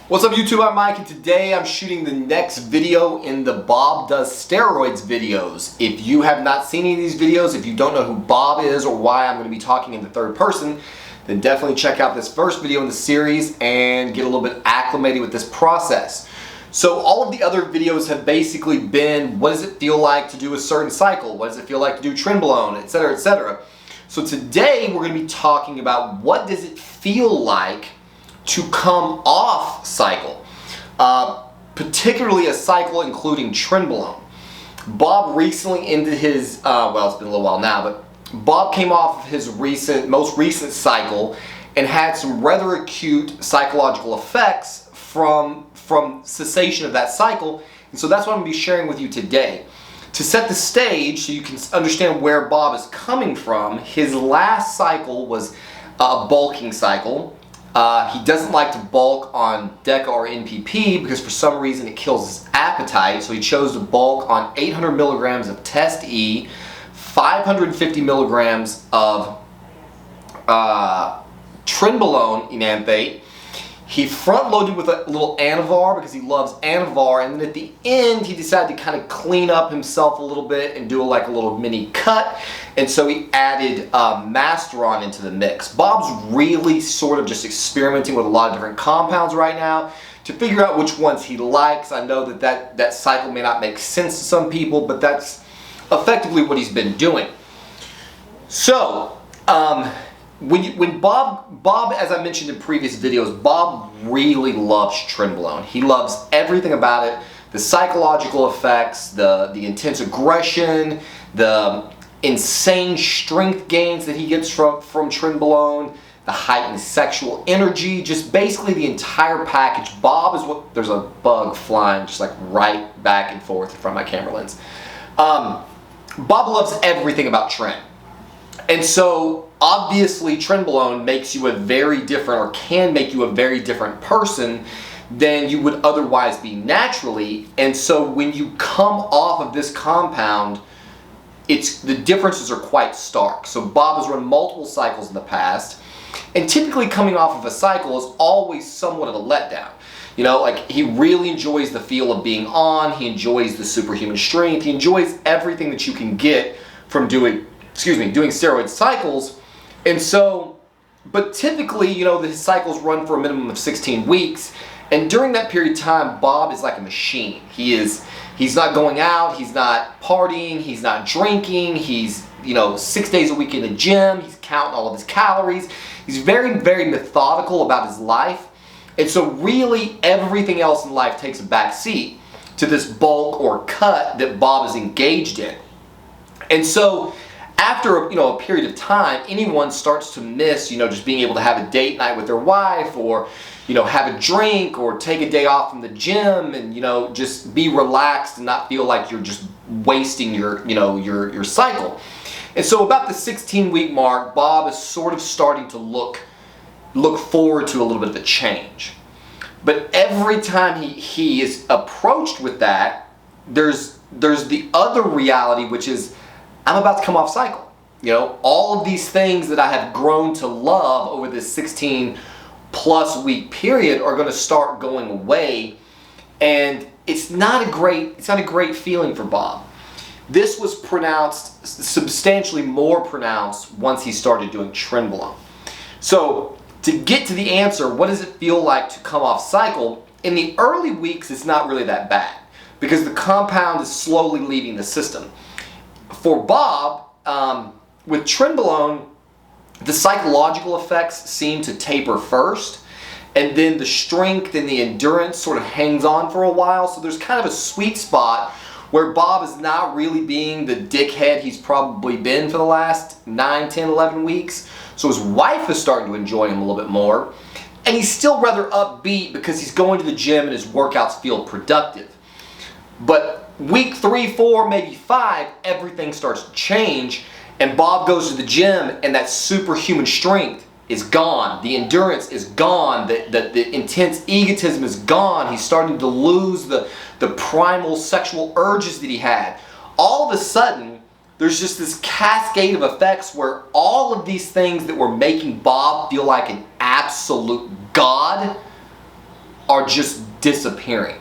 What's up YouTube, I'm Mike, and today I'm shooting the next video in the Bob Does Steroids videos. If you have not seen any of these videos, if you don't know who Bob is or why I'm going to be talking in the third person, then definitely check out this first video in the series and get a little bit acclimated with this process. So all of the other videos have basically been, what does it feel like to do a certain cycle? What does it feel like to do Trenbolone, etc., etc. So today we're going to be talking about what does it feel like to come off cycle, particularly a cycle including Trenbolone. Bob recently ended his, well, it's been a little while now, but Bob came off of his most recent cycle and had some rather acute psychological effects from cessation of that cycle, and so that's what I'm going to be sharing with you today. To set the stage so you can understand where Bob is coming from, his last cycle was a bulking cycle. He doesn't like to bulk on DECA or NPP because for some reason it kills his appetite, so he chose to bulk on 800 milligrams of Test E, 550 milligrams of Trenbolone enanthate. He front-loaded with a little Anavar because he loves Anavar, and then at the end he decided to kind of clean up himself a little bit and do like a little mini cut, and so he added Masteron into the mix. Bob's really sort of just experimenting with a lot of different compounds right now to figure out which ones he likes. I know that cycle may not make sense to some people, but that's effectively what he's been doing. So, when Bob, as I mentioned in previous videos, Bob really loves Trenbolone. He loves everything about it, the psychological effects, the intense aggression, the insane strength gains that he gets from Trenbolone, the heightened sexual energy, just basically the entire package. Bob is what, there's a bug flying just like right back and forth in front of my camera lens. Bob loves everything about Tren. And so obviously Trenbolone makes you a very different, or can make you a very different person than you would otherwise be naturally. And so when you come off of this compound, the differences are quite stark. So Bob has run multiple cycles in the past, and typically coming off of a cycle is always somewhat of a letdown. You know, like he really enjoys the feel of being on, he enjoys the superhuman strength, he enjoys everything that you can get from doing steroid cycles. And so, but typically, you know, his cycles run for a minimum of 16 weeks, and during that period of time, Bob is like a machine. He's not going out, he's not partying, he's not drinking, he's, you know, 6 days a week in the gym, he's counting all of his calories, he's very, very methodical about his life, and so really everything else in life takes a back seat to this bulk or cut that Bob is engaged in. And so after a period of time, anyone starts to miss, just being able to have a date night with their wife, or have a drink, or take a day off from the gym, and just be relaxed and not feel like you're just wasting your cycle. And so about the 16-week mark, Bob is sort of starting to look forward to a little bit of a change. But every time he is approached with that, there's the other reality, which is, I'm about to come off cycle. All of these things that I have grown to love over this 16+ week period are going to start going away, and it's not a great feeling for Bob. This was pronounced, substantially more pronounced, once he started doing Trenbolone. So to get to the answer, what does it feel like to come off cycle? In the early weeks, it's not really that bad because the compound is slowly leaving the system. For Bob, with Trenbolone, the psychological effects seem to taper first, and then the strength and the endurance sort of hangs on for a while. So there's kind of a sweet spot where Bob is not really being the dickhead he's probably been for the last 9, 10, 11 weeks. So his wife is starting to enjoy him a little bit more, and he's still rather upbeat because he's going to the gym and his workouts feel productive. But week 3, 4, maybe 5, everything starts to change, and Bob goes to the gym, and that superhuman strength is gone. The endurance is gone. The intense egotism is gone. He's starting to lose the primal sexual urges that he had. All of a sudden, there's just this cascade of effects where all of these things that were making Bob feel like an absolute god are just disappearing.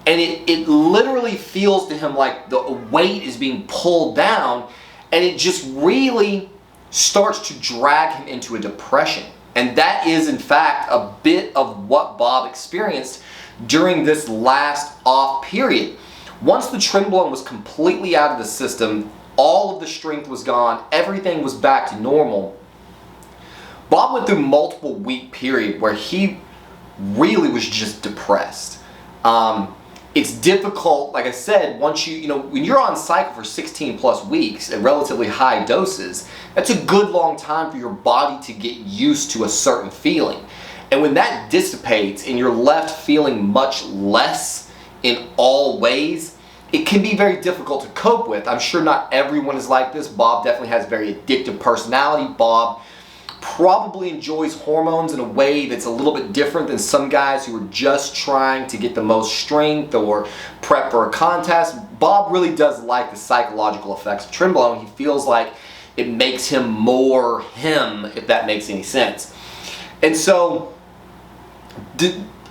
And it literally feels to him like the weight is being pulled down, and it just really starts to drag him into a depression. And that is in fact a bit of what Bob experienced during this last off period. Once the Trenbolone was completely out of the system, all of the strength was gone, everything was back to normal, Bob went through multiple week period where he really was just depressed. It's difficult, like I said, once when you're on cycle for 16 plus weeks at relatively high doses, that's a good long time for your body to get used to a certain feeling. And when that dissipates and you're left feeling much less in all ways, it can be very difficult to cope with. I'm sure not everyone is like this. Bob definitely has a very addictive personality. Bob probably enjoys hormones in a way that's a little bit different than some guys who are just trying to get the most strength or prep for a contest. Bob really does like the psychological effects of Trenbolone. He feels like it makes him more him, if that makes any sense. And so,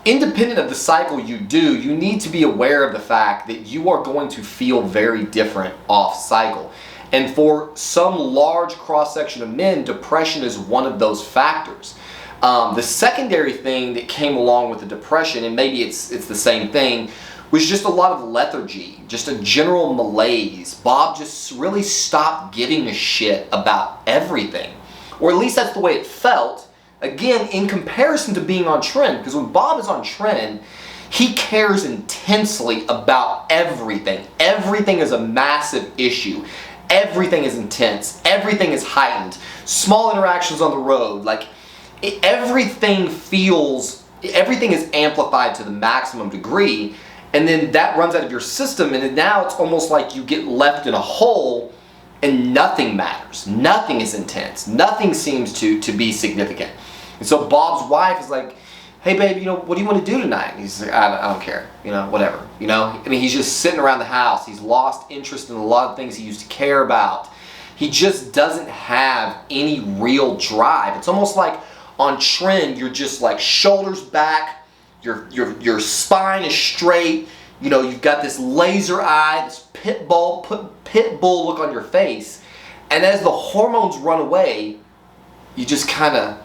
independent of the cycle you do, you need to be aware of the fact that you are going to feel very different off cycle. And for some large cross-section of men, depression is one of those factors. The secondary thing that came along with the depression, and maybe it's the same thing, was just a lot of lethargy, just a general malaise. Bob just really stopped giving a shit about everything. Or at least that's the way it felt. Again, in comparison to being on Tren, because when Bob is on Tren, he cares intensely about everything. Everything is a massive issue. Everything is intense. Everything is heightened. Small interactions on the road, everything is amplified to the maximum degree, and then that runs out of your system, and now it's almost like you get left in a hole and nothing matters. Nothing is intense. Nothing seems to be significant. And so Bob's wife is like, hey babe, what do you want to do tonight? And he's like, I don't care, whatever, I mean, he's just sitting around the house. He's lost interest in a lot of things he used to care about. He just doesn't have any real drive. It's almost like on Tren, you're just like shoulders back, your spine is straight, you've got this laser eye, this pit bull look on your face, and as the hormones run away, you just kind of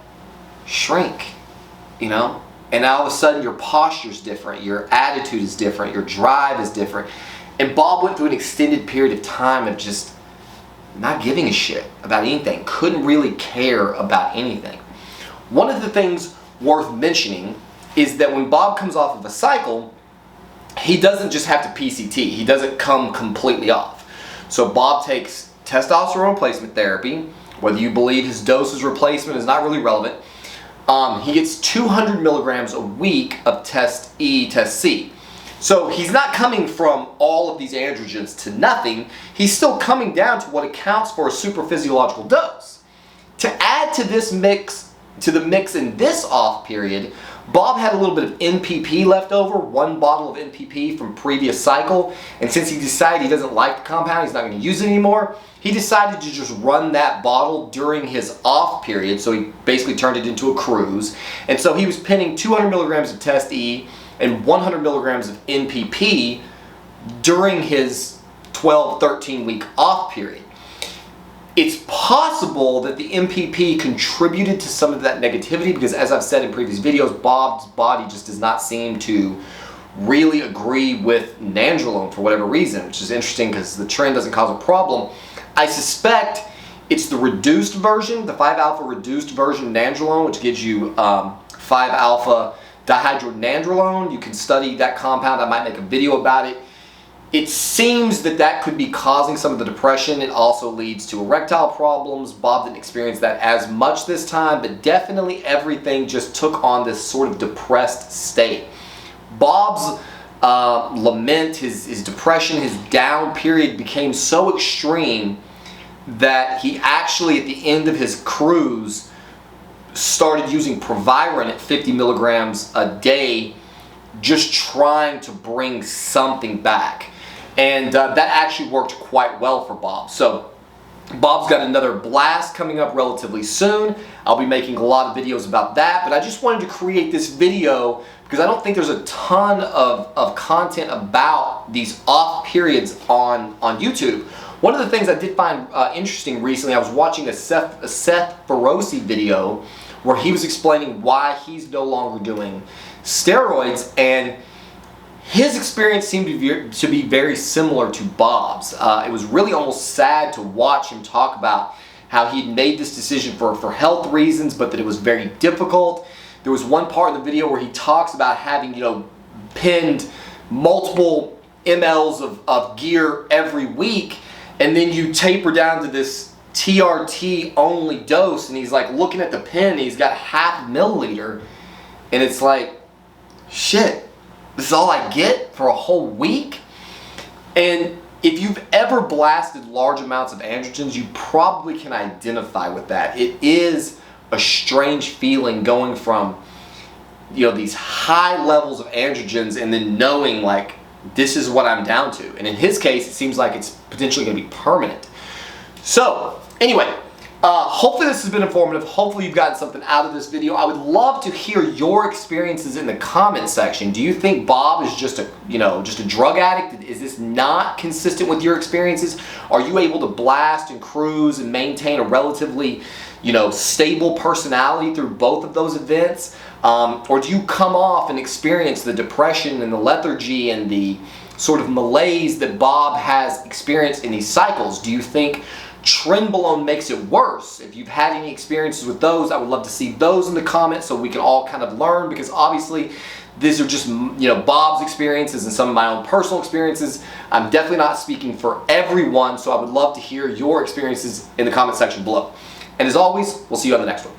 shrink, and all of a sudden your posture's different, your attitude is different, your drive is different. And Bob went through an extended period of time of just not giving a shit about anything, couldn't really care about anything. One of the things worth mentioning is that when Bob comes off of a cycle, he doesn't just have to PCT, he doesn't come completely off. So Bob takes testosterone replacement therapy. Whether you believe his dosage replacement is not really relevant. He gets 200 milligrams a week of test E, test C. So he's not coming from all of these androgens to nothing. He's still coming down to what accounts for a super physiological dose. To add to this mix, to the mix in this off period, Bob had a little bit of NPP left over, one bottle of NPP from previous cycle, and since he decided he doesn't like the compound, he's not going to use it anymore, he decided to just run that bottle during his off period, so he basically turned it into a cruise. And so he was pinning 200 milligrams of Test E and 100 milligrams of NPP during his 12, 13 week off period. It's possible that the MPP contributed to some of that negativity because, as I've said in previous videos, Bob's body just does not seem to really agree with Nandrolone for whatever reason, which is interesting because the Tren doesn't cause a problem. I suspect it's the reduced version, the 5-alpha reduced version of Nandrolone, which gives you 5-alpha dihydronandrolone. You can study that compound. I might make a video about it. It seems that that could be causing some of the depression. It also leads to erectile problems. Bob didn't experience that as much this time, but definitely everything just took on this sort of depressed state. Bob's lament, his depression, his down period became so extreme that he actually, at the end of his cruise, started using Proviron at 50 milligrams a day, just trying to bring something back. And that actually worked quite well for Bob. So Bob's got another blast coming up relatively soon. I'll be making a lot of videos about that, but I just wanted to create this video because I don't think there's a ton of content about these off periods on YouTube. One of the things I did find interesting recently, I was watching a Seth Feroce video where he was explaining why he's no longer doing steroids, and his experience seemed to be very similar to Bob's. It was really almost sad to watch him talk about how he'd made this decision for health reasons, but that it was very difficult. There was one part in the video where he talks about having, pinned multiple mLs of gear every week, and then you taper down to this TRT only dose, and he's like looking at the pen, and he's got half milliliter, and it's like, shit, this is all I get for a whole week? And if you've ever blasted large amounts of androgens, you probably can identify with that. It is a strange feeling going from, these high levels of androgens and then knowing like, this is what I'm down to. And in his case, it seems like it's potentially going to be permanent. So anyway, hopefully this has been informative. Hopefully you've gotten something out of this video. I would love to hear your experiences in the comment section. Do you think Bob is just a drug addict? Is this not consistent with your experiences? Are you able to blast and cruise and maintain a relatively, stable personality through both of those events? Or do you come off and experience the depression and the lethargy and the sort of malaise that Bob has experienced in these cycles? Do you think Trenbolone makes it worse? If you've had any experiences with those, I would love to see those in the comments so we can all kind of learn, because obviously these are just Bob's experiences and some of my own personal experiences. I'm definitely not speaking for everyone, so I would love to hear your experiences in the comment section below. And as always, we'll see you on the next one.